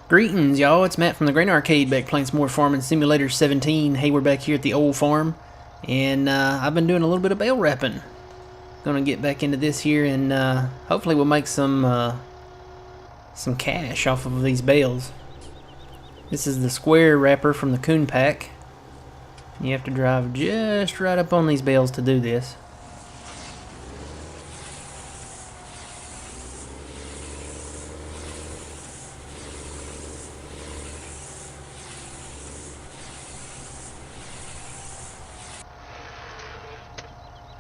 Greetings, y'all. It's Matt from the Grain Arcade back playing some more Farming Simulator 17. Hey, we're back here at the old farm, and I've been doing a little bit of bale wrapping. Gonna get back into this here, and hopefully we'll make some cash off of these bales. This is the square wrapper from the Coon Pack. You have to drive just right up on these bales to do this.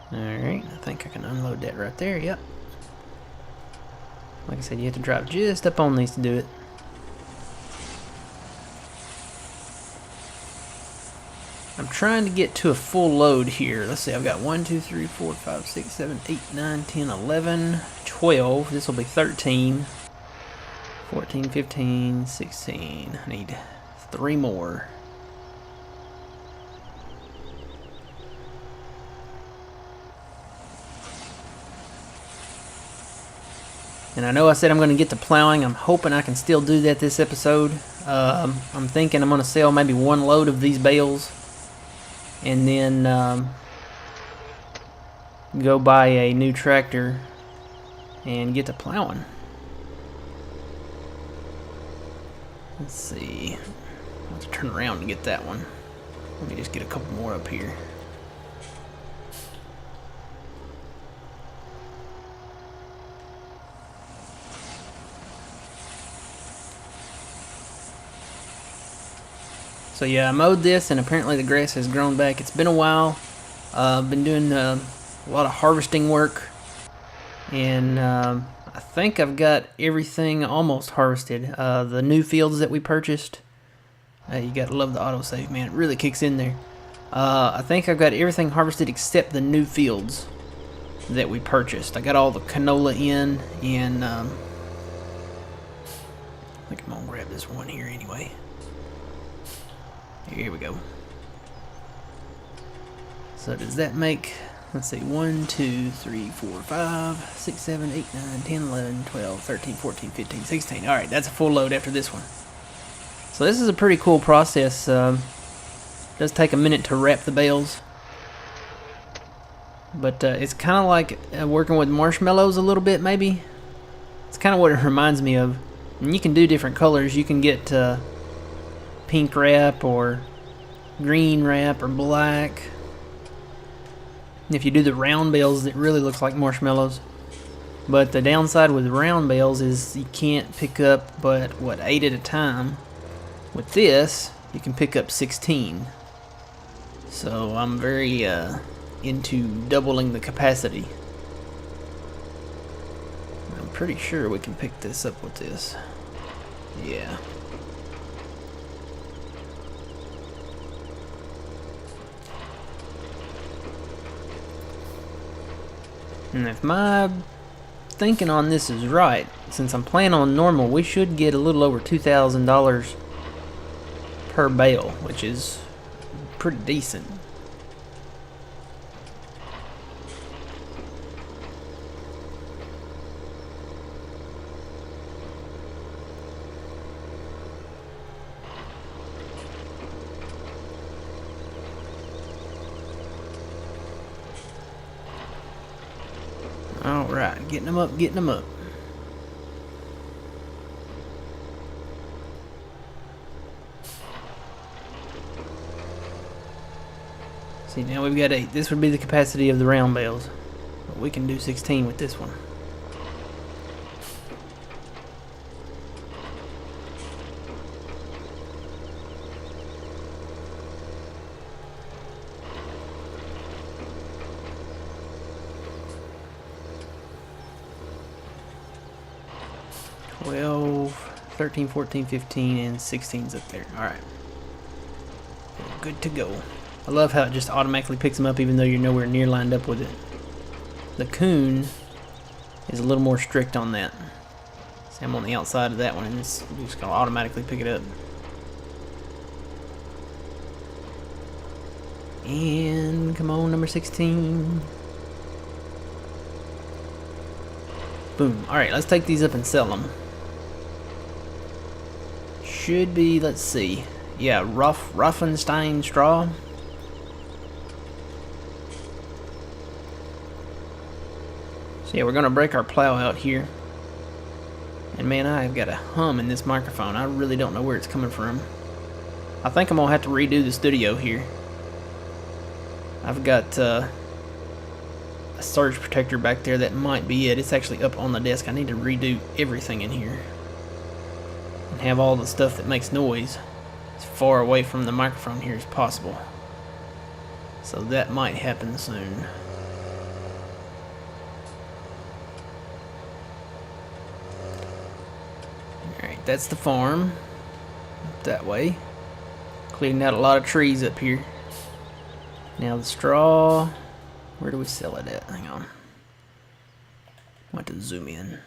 Alright, I think I can unload that right there, yep. Like I said, you have to drive just up on these to do it. I'm trying to get to a full load here. Let's see, I've got 1, 2, 3, 4, 5, 6, 7, 8, 9, 10, 11, 12. This will be 13. 14, 15, 16. I need 3 more. And I know I said I'm going to get to plowing. I'm hoping I can still do that this episode. I'm thinking I'm going to sell maybe 1 load of these bales. And then go buy a new tractor and get to plowing. Let's see. I'll have to turn around to get that one. Let me just get a couple more up here. So yeah, I mowed this, and apparently the grass has grown back. It's been a while. I've been doing a lot of harvesting work, and I think I've got everything almost harvested. The new fields that we purchased, you gotta love the autosave, man. It really kicks in there. I think I've got everything harvested except the new fields that we purchased. I got all the canola in, and I think I'm gonna grab this one here anyway. Here we go. So does that make, let's see, 1, 2, 3, 4, 5, 6, 7, 8, 9, 10, 11, 12, 13, 14, 15, 16. Alright, that's a full load after this one. So this is a pretty cool process. It does take a minute to wrap the bales. But it's kind of like working with marshmallows a little bit, maybe. It's kind of what it reminds me of. And you can do different colors. You can get pink wrap or green wrap or black. And if you do the round bales, it really looks like marshmallows. But the downside with round bales is you can't pick up but 8 at a time. With this, you can pick up 16. So I'm very into doubling the capacity. I'm pretty sure we can pick this up with this. Yeah. And if my thinking on this is right, since I'm playing on normal, we should get a little over $2,000 per bale, which is pretty decent. Alright, getting them up, getting them up. See, now we've got 8. This would be the capacity of the round bales. But we can do 16 with this one. Well, 13, 14, 15, and 16's up there. Alright. Good to go. I love how it just automatically picks them up even though you're nowhere near lined up with it. The Coon is a little more strict on that. See, I'm on the outside of that one, and it's just going to automatically pick it up. And come on, number 16. Boom. Alright, let's take these up and sell them. should be, let's see. Yeah, Ruffenstein straw. So yeah, we're gonna break our plow out here. And man, I've got a hum in this microphone. I really don't know where it's coming from. I think I'm gonna have to redo the studio here. I've got a surge protector back there. That might be it. It's actually up on the desk. I need to redo everything in here and have all the stuff that makes noise as far away from the microphone here as possible. So that might happen soon. Alright, that's the farm. Up that way. Cleaning out a lot of trees up here. Now the straw, where do we sell it at? Hang on. I want to zoom in.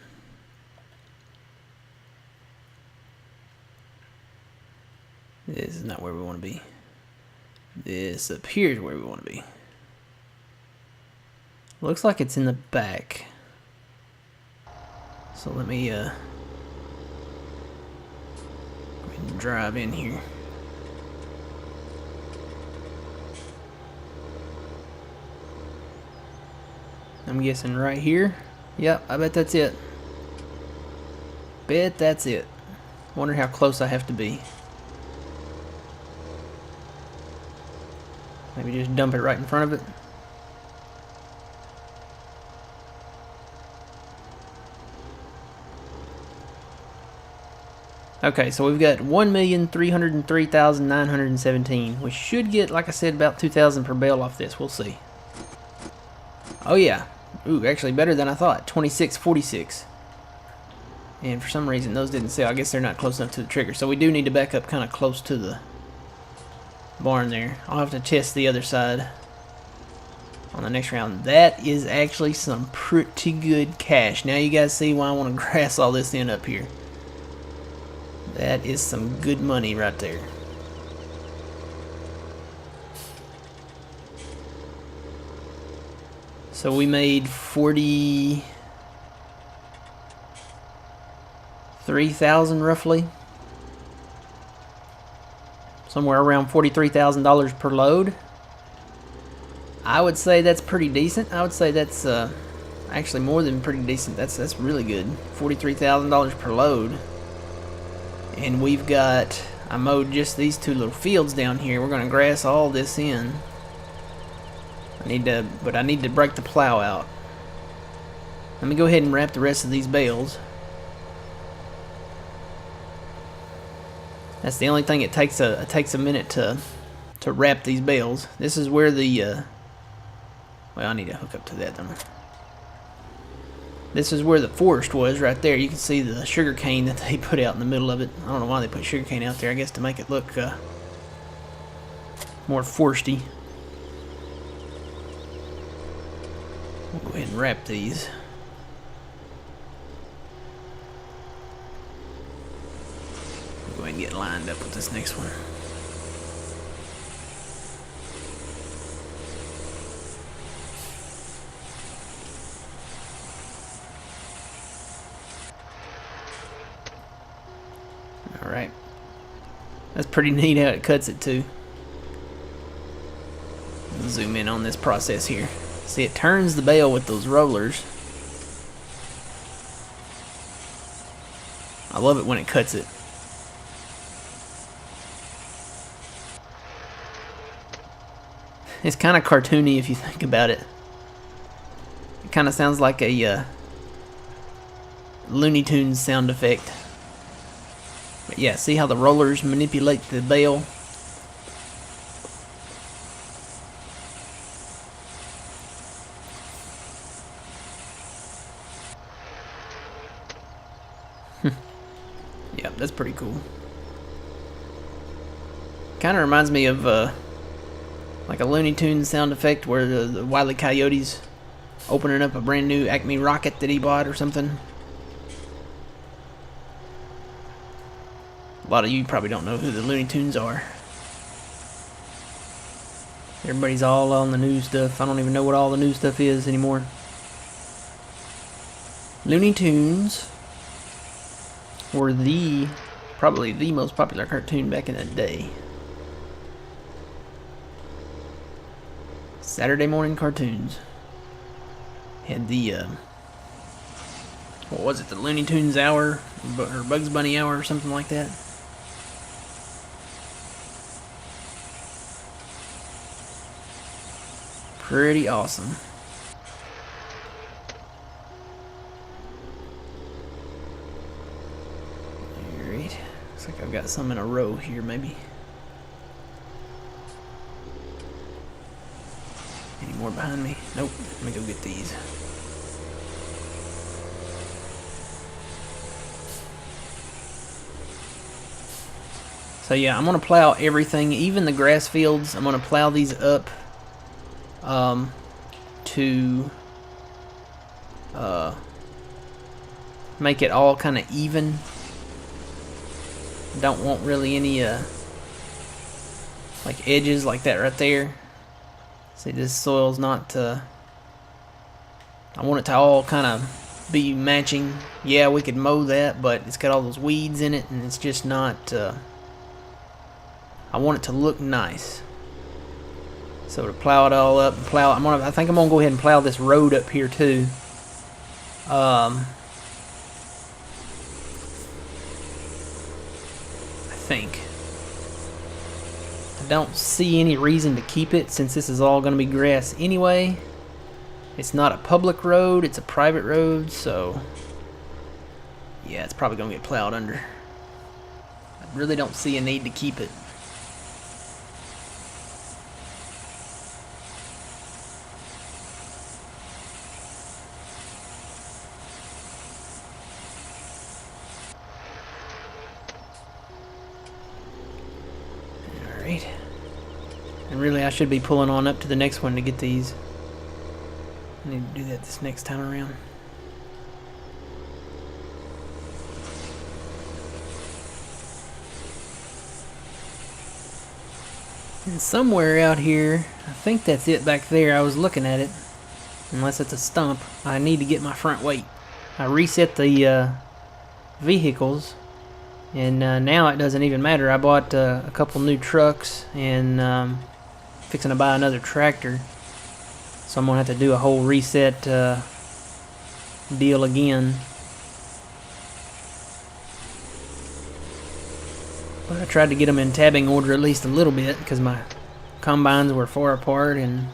This is not where we want to be. This up here is where we want to be. Looks like it's in the back. So let me go ahead and drive in here. I'm guessing right here. Yep, I bet that's it. Bet that's it. Wonder how close I have to be. Maybe just dump it right in front of it. Okay, so we've got 1,303,917. We should get, like I said, about 2,000 per bale off this. We'll see. Oh yeah. Ooh, actually better than I thought. 26.46. And for some reason those didn't sell. I guess they're not close enough to the trigger. So we do need to back up kind of close to the barn there. I'll have to test the other side on the next round. That is actually some pretty good cash. Now you guys see why I want to grass all this in up here. That is some good money right there. So we made 43,000 roughly. Somewhere around $43,000 per load. I would say that's pretty decent. I would say that's actually more than pretty decent. That's really good. $43,000 per load. And we've got, I mowed just these two little fields down here. We're going to grass all this in. I need to break the plow out. Let me go ahead and wrap the rest of these bales. That's the only thing it takes a minute to wrap these bales. This is where the well, I need to hook up to that, don't I? This is where the forest was right there. You can see the sugar cane that they put out in the middle of it. I don't know why they put sugar cane out there. I guess to make it look more foresty. We'll go ahead and wrap these. We'll go ahead and get lined up with this next one. Alright. That's pretty neat how it cuts it too. Zoom in on this process here. See, it turns the bale with those rollers. I love it when it cuts it. It's kind of cartoony if you think about it. It kind of sounds like a Looney Tunes sound effect. But yeah, see how the rollers manipulate the bale? Yep, that's pretty cool. Kind of reminds me of like a Looney Tunes sound effect where the Wile E. Coyote's opening up a brand new Acme rocket that he bought or something. A lot of you probably don't know who the Looney Tunes are. Everybody's all on the new stuff. I don't even know what all the new stuff is anymore. Looney Tunes were the Probably the most popular cartoon back in the day. Saturday morning cartoons. Had the, what was it, the Looney Tunes hour? Or Bugs Bunny hour or something like that. Pretty awesome. Alright. Looks like I've got some in a row here, maybe. Any more behind me? Nope. Let me go get these. So yeah, I'm going to plow everything, even the grass fields. I'm going to plow these up to make it all kind of even. Don't want really any like edges like that right there. See, this soil's not I want it to all kind of be matching. Yeah, we could mow that, but it's got all those weeds in it, and it's just not I want it to look nice. So to plow it all up and plow, I think I'm gonna go ahead and plow this road up here too. I think. I don't see any reason to keep it since this is all gonna be grass anyway. It's not a public road, it's a private road, so yeah, it's probably gonna get plowed under. I really don't see a need to keep it. Alright. And really I should be pulling on up to the next one to get these. I need to do that this next time around. And somewhere out here, I think that's it back there. I was looking at it. Unless it's a stump, I need to get my front weight. I reset the vehicles, and now it doesn't even matter. I bought a couple new trucks and fixing to buy another tractor. So I'm going to have to do a whole reset deal again. But I tried to get them in tabbing order at least a little bit because my combines were far apart and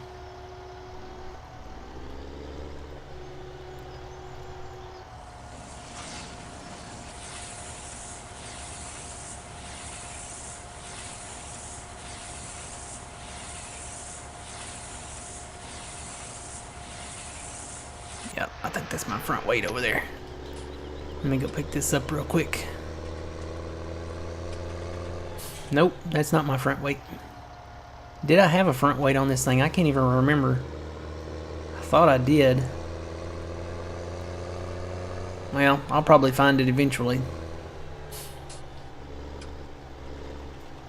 yep, I think that's my front weight over there. Let me go pick this up real quick. Nope, that's not my front weight. Did I have a front weight on this thing? I can't even remember. I thought I did. Well, I'll probably find it eventually.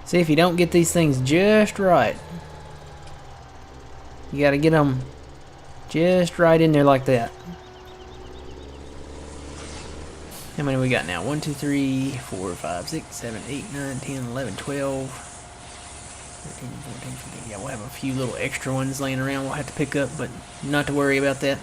See, if you don't get these things just right, you gotta get them just right in there like that. How many we got now? 1, 2, 3, 4, 5, 6, 7, 8, 9, 10, 11, 12, 13, 14, 15. Yeah, we'll have a few little extra ones laying around we'll have to pick up, but not to worry about that.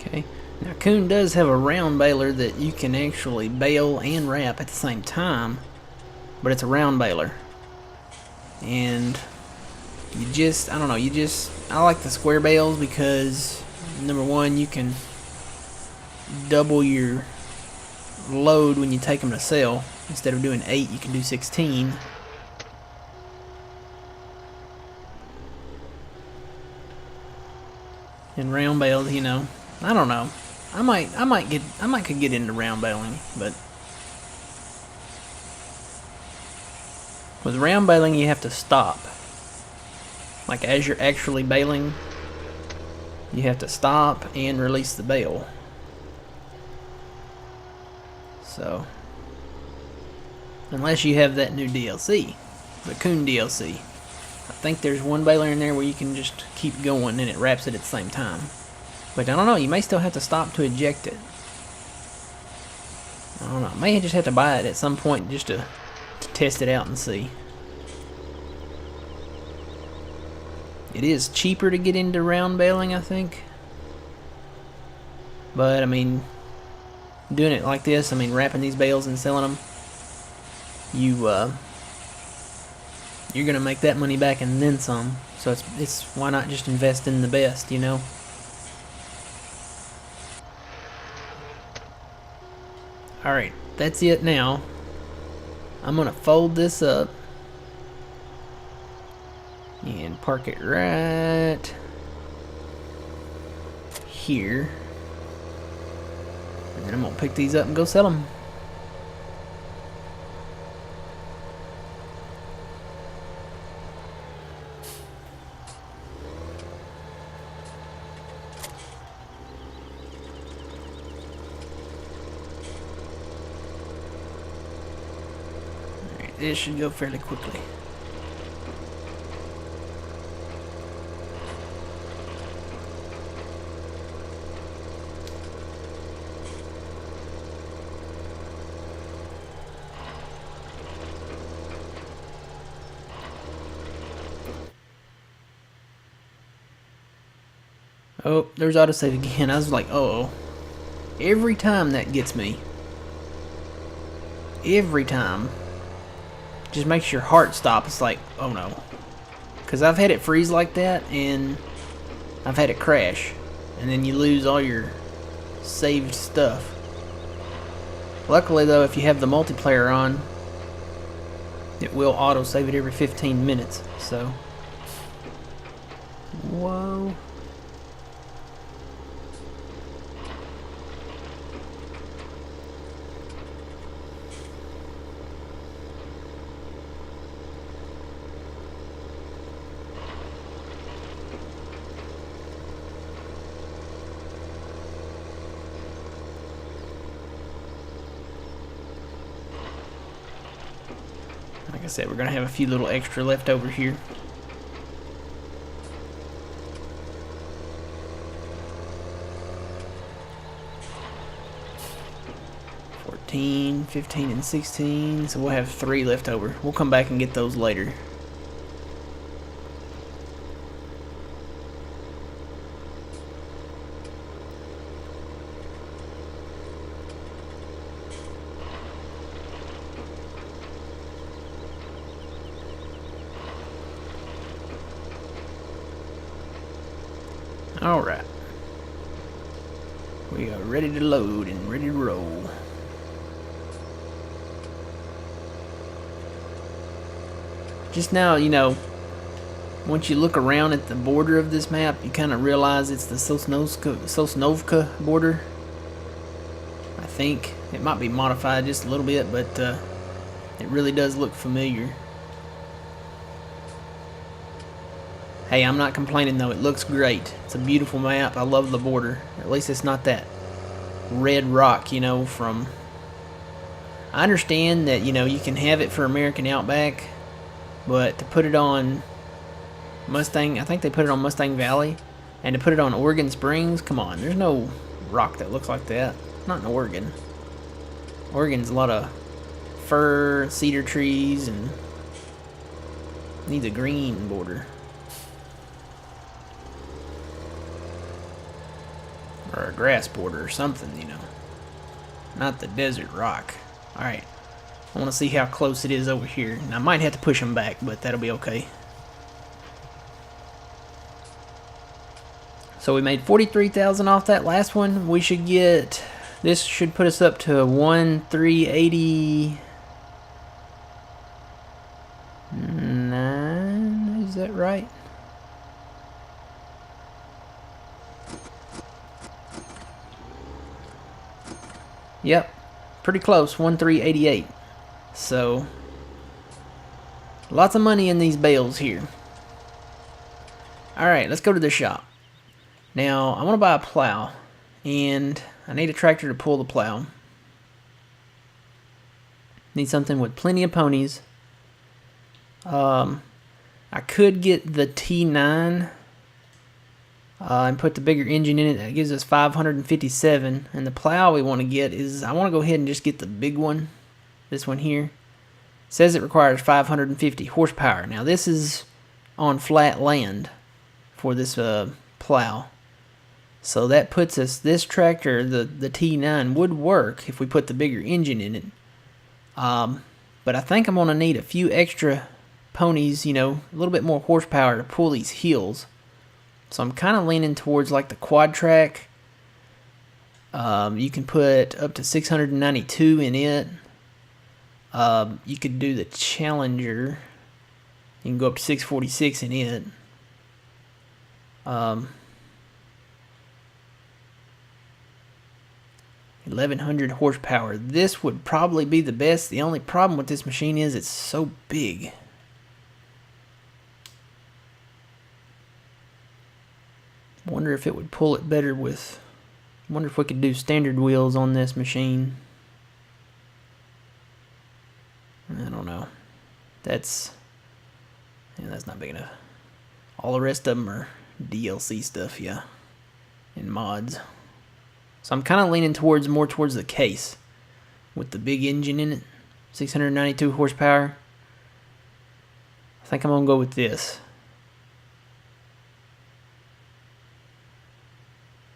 Okay, now Kuhn does have a round baler that you can actually bale and wrap at the same time, but it's a round baler. And you just, I don't know, I like the square bales because, number one, you can double your load when you take them to sell. Instead of doing 8, you can do 16. And round bales, you know, I don't know. I could get into round baling, but with round baling you have to stop. Like as you're actually baling, you have to stop and release the bale. So, unless you have that new DLC, the Coon DLC. I think there's one baler in there where you can just keep going and it wraps it at the same time. But I don't know, you may still have to stop to eject it. I don't know, I may just have to buy it at some point just to test it out and see. It is cheaper to get into round baling, I think. But, I mean, doing it like this, I mean, wrapping these bales and selling them, you're gonna make that money back and then some. So it's why not just invest in the best, you know? Alright, that's it now. I'm gonna fold this up and park it right here. And then I'm gonna pick these up and go sell them. Alright, this should go fairly quickly. Oh, there's autosave again. I was like, uh-oh. Every time that gets me. Every time. Just makes your heart stop. It's like, oh no. Because I've had it freeze like that, and I've had it crash. And then you lose all your saved stuff. Luckily though, if you have the multiplayer on, it will autosave it every 15 minutes. So. Whoa. Like I said, we're going to have a few little extra left over here. $14, $15, and $16. So we'll have 3 left over. We'll come back and get those later. Alright. We are ready to load and ready to roll. Just now, you know, once you look around at the border of this map, you kind of realize it's the Sosnovka border. I think. It might be modified just a little bit, but it really does look familiar. Hey, I'm not complaining though, it looks great. It's a beautiful map, I love the border. At least it's not that red rock, you know, from... I understand that, you know, you can have it for American Outback, but to put it on Mustang, I think they put it on Mustang Valley, and to put it on Oregon Springs, come on, there's no rock that looks like that. Not in Oregon. Oregon's a lot of fir, cedar trees, and needs a green border. Or a grass border or something, you know. Not the desert rock. Alright. I want to see how close it is over here. And I might have to push them back, but that'll be okay. So we made $43,000 off that last one. We should get... This should put us up to 1,380... that right? Yep, pretty close, 1388. So, lots of money in these bales here. Alright, let's go to the shop. Now, I want to buy a plow, and I need a tractor to pull the plow. Need something with plenty of ponies. I could get the T9 and put the bigger engine in it. That gives us 557. And the plow we want to get is, I want to go ahead and just get the big one. This one here. It says it requires 550 horsepower. Now this is on flat land for this plow. So that puts us, this tractor, the T9 would work if we put the bigger engine in it. But I think I'm going to need a few extra ponies, you know, a little bit more horsepower to pull these hills. So I'm kind of leaning towards like the quad track. You can put up to 692 in it. You could do the Challenger. You can go up to 646 in it. 1100 horsepower. This would probably be the best. The only problem with this machine is it's so big. Wonder if it would pull it better with... Wonder if we could do standard wheels on this machine. I don't know. That's not big enough. All the rest of them are DLC stuff, yeah, and mods. So I'm kind of leaning more towards the case with the big engine in it, 692 horsepower. I think I'm gonna go with this.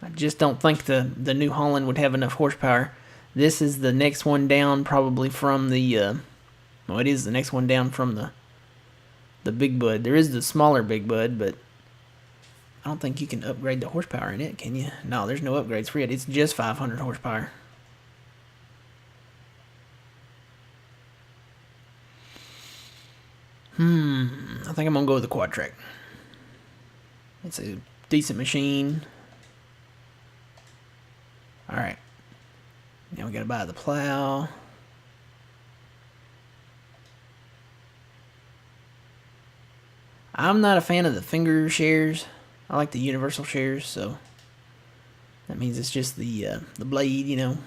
I just don't think the New Holland would have enough horsepower. This is the next one down, probably from the. Well, it is the next one down from the Big Bud. There is the smaller Big Bud, but I don't think you can upgrade the horsepower in it, can you? No, there's no upgrades for it. It's just 500 horsepower. I think I'm gonna go with the quad track. It's a decent machine. Alright. Now we gotta buy the plow. I'm not a fan of the finger shares. I like the universal shares, so that means it's just the blade, you know.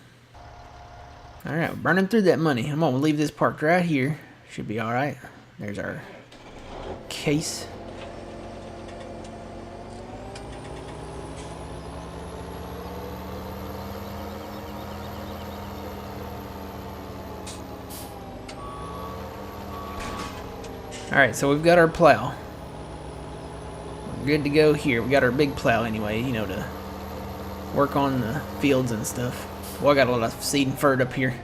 Alright, we're burning through that money. I'm gonna leave this parked right here. Should be alright. There's our case. Alright, so we've got our plow. We're good to go here. We got our big plow anyway, you know, to work on the fields and stuff. Well, I got a lot of seed and furred up here.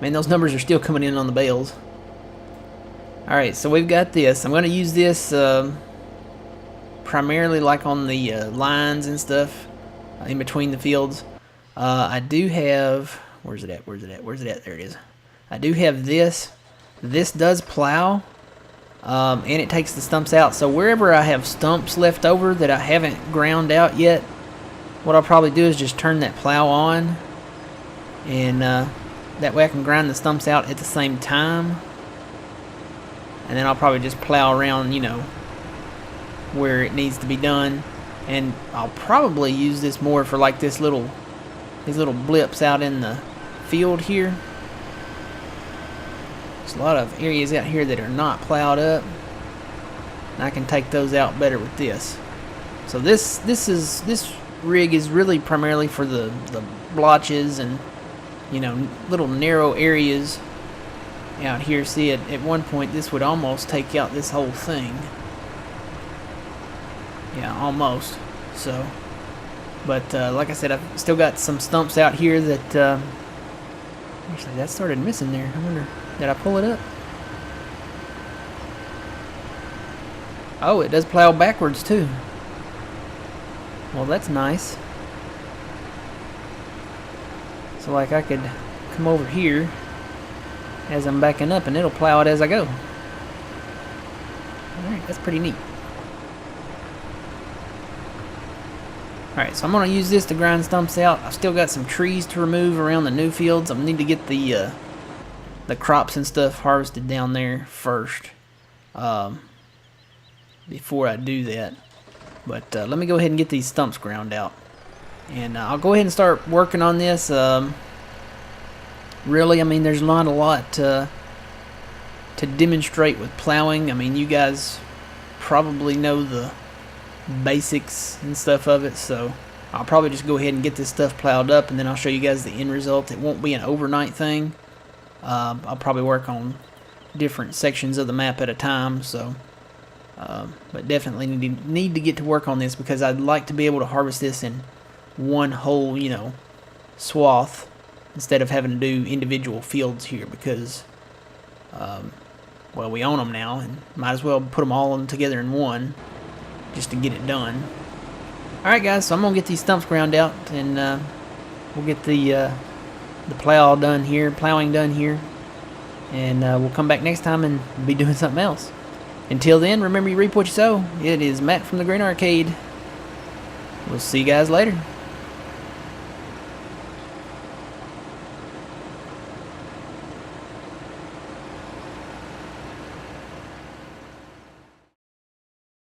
Man, those numbers are still coming in on the bales. Alright, so we've got this. I'm going to use this primarily like on the lines and stuff in between the fields. I do have... Where's it at? Where's it at? Where's it at? There it is. I do have this. This does plow. And it takes the stumps out. So wherever I have stumps left over that I haven't ground out yet, what I'll probably do is just turn that plow on. And that way I can grind the stumps out at the same time. And then I'll probably just plow around, you know, where it needs to be done. And I'll probably use this more for like these little blips out in the field here. There's a lot of areas out here that are not plowed up, and I can take those out better with this. So this rig is really primarily for the blotches and, you know, little narrow areas out here. See, at one point this would almost take out this whole thing. Yeah, almost. So, but like I said, I've still got some stumps out here that actually that started missing there. I wonder, did I pull it up? Oh, it does plow backwards too. Well, that's nice. So like I could come over here as I'm backing up and it'll plow it as I go. Alright, that's pretty neat. Alright, so I'm going to use this to grind stumps out. I've still got some trees to remove around the new fields. I need to get the crops and stuff harvested down there first before I do that. But let me go ahead and get these stumps ground out. And I'll go ahead and start working on this. Really, I mean, there's not a lot to demonstrate with plowing. I mean, you guys probably know the basics and stuff of it, so I'll probably just go ahead and get this stuff plowed up, and then I'll show you guys the end result. It won't be an overnight thing. I'll probably work on different sections of the map at a time, so but definitely need to get to work on this, because I'd like to be able to harvest this in one whole, you know, swath instead of having to do individual fields here, because well, we own them now and might as well put them all together in one just to get it done. Alright guys, so I'm gonna get these stumps ground out, and we'll get the plowing done here, and we'll come back next time and be doing something else. Until then, remember, you reap what you sow. It is Matt from the Green Arcade. We'll see you guys later.